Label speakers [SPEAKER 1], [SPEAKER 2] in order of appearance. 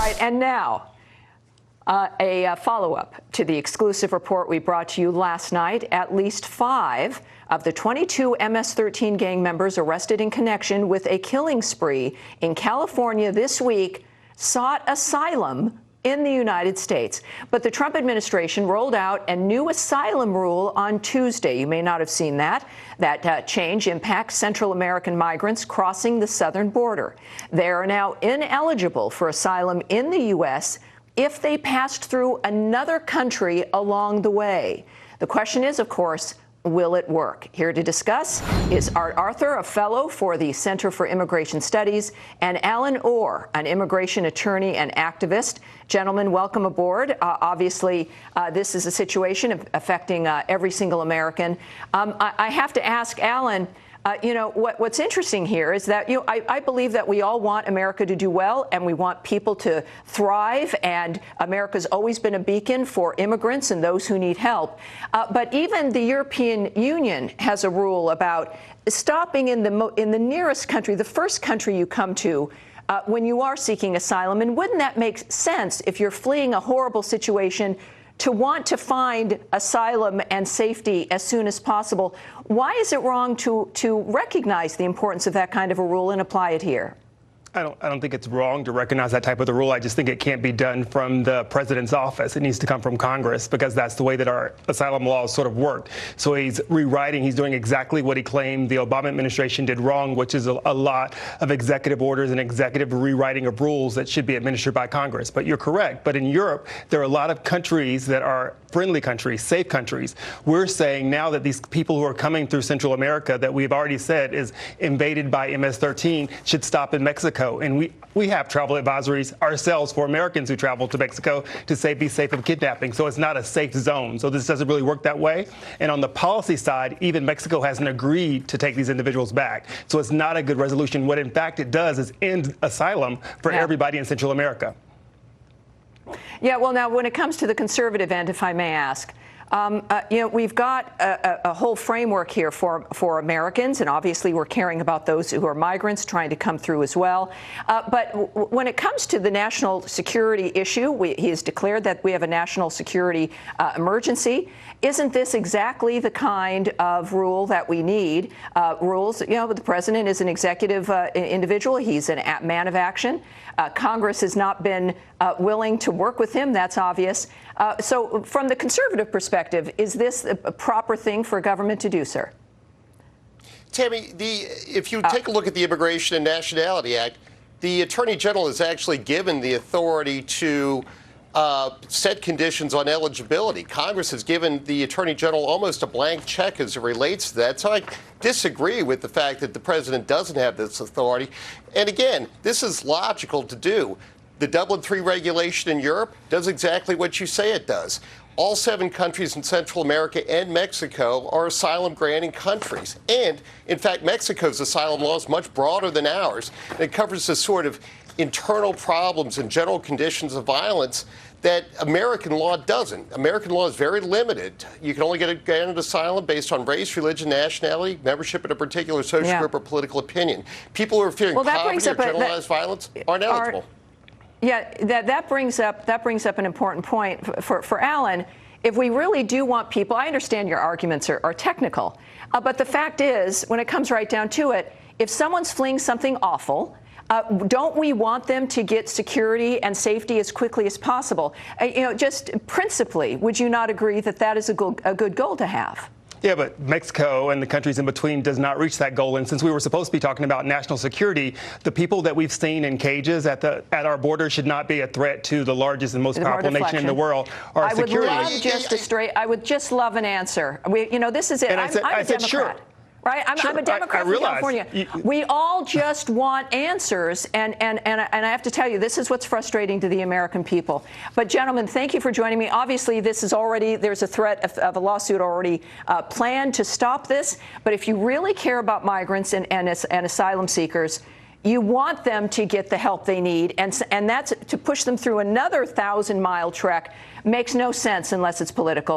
[SPEAKER 1] right, and now a follow-up to the exclusive report we brought to you last night. At least 5 of the 22 MS-13 gang members arrested in connection with a killing spree in California this week sought asylum in the United States. But the Trump administration rolled out a new asylum rule on Tuesday. You may not have seen that. That change impacts Central American migrants crossing the southern border. They are now ineligible for asylum in the U.S. if they passed through another country along the way. The question is, of course, will it work? Here to discuss is Art Arthur, a fellow for the Center for Immigration Studies, and Alan Orr, an immigration attorney and activist. Gentlemen, welcome aboard. Obviously, this is a situation affecting every single American. I have to ask, Alan, what's interesting here is that, I believe that we all want America to do well, and we want people to thrive, and America's always been a beacon for immigrants and those who need help. But even the European Union has a rule about stopping in the nearest country, the first country you come to, when you are seeking asylum. And wouldn't that make sense if you're fleeing a horrible situation to want to find asylum and safety as soon as possible? Why is it wrong to recognize the importance of that kind of a rule and apply it here?
[SPEAKER 2] I don't think it's wrong to recognize that type of the rule. I just think it can't be done from the president's office. It needs to come from Congress, because that's the way that our asylum laws sort of work. So he's doing exactly what he claimed the Obama administration did wrong, which is a lot of executive orders and executive rewriting of rules that should be administered by Congress. But you're correct. But in Europe, there are a lot of countries that are friendly countries, safe countries. We're saying now that these people who are coming through Central America that we've already said is invaded by MS-13 should stop in Mexico. And we have travel advisories ourselves for Americans who travel to Mexico to say be safe of kidnapping. So it's not a safe zone. So this doesn't really work that way. And on the policy side, even Mexico hasn't agreed to take these individuals back. So it's not a good resolution. What in fact it does is end asylum for everybody in Central America.
[SPEAKER 1] Yeah, well, now, when it comes to the conservative end, if I may ask, we've got a whole framework here for Americans, and obviously we're caring about those who are migrants trying to come through as well. But when it comes to the national security issue, he has declared that we have a national security emergency. Isn't this exactly the kind of rule that we need? Rules, the president is an executive individual. He's a man of action. Congress has not been willing to work with him. That's obvious. So from the conservative perspective, is this a proper thing for government to do, sir?
[SPEAKER 3] Tammy, if you take a look at the Immigration and Nationality Act, the Attorney General is actually given the authority to set conditions on eligibility. Congress has given the Attorney General almost a blank check as it relates to that. So I disagree with the fact that the president doesn't have this authority. And again, this is logical to do. The Dublin III regulation in Europe does exactly what you say it does. All 7 countries in Central America and Mexico are asylum-granting countries. And, in fact, Mexico's asylum law is much broader than ours. And it covers the sort of internal problems and general conditions of violence that American law doesn't. American law is very limited. You can only get granted asylum based on race, religion, nationality, membership in a particular social group, or political opinion. People who are fearing poverty or generalized violence aren't eligible.
[SPEAKER 1] Yeah, that brings up an important point for Alan. If we really do want people, I understand your arguments are technical, but the fact is, when it comes right down to it, if someone's fleeing something awful, don't we want them to get security and safety as quickly as possible? Just principally, would you not agree that that is a good goal to have?
[SPEAKER 2] Yeah, but Mexico and the countries in between does not reach that goal. And since we were supposed to be talking about national security, the people that we've seen in cages at our border should not be a threat to the largest and most powerful nation in the world. Our security.
[SPEAKER 1] I would just love an answer. This is it.
[SPEAKER 2] And
[SPEAKER 1] I'm a Democrat.
[SPEAKER 2] Sure.
[SPEAKER 1] Right? I'm a Democrat from California. We all just want answers, and I have to tell you, this is what's frustrating to the American people. But, gentlemen, thank you for joining me. Obviously, there's a threat of a lawsuit already planned to stop this. But if you really care about migrants and asylum seekers, you want them to get the help they need, and that's to push them through another 1,000-mile trek makes no sense unless it's political.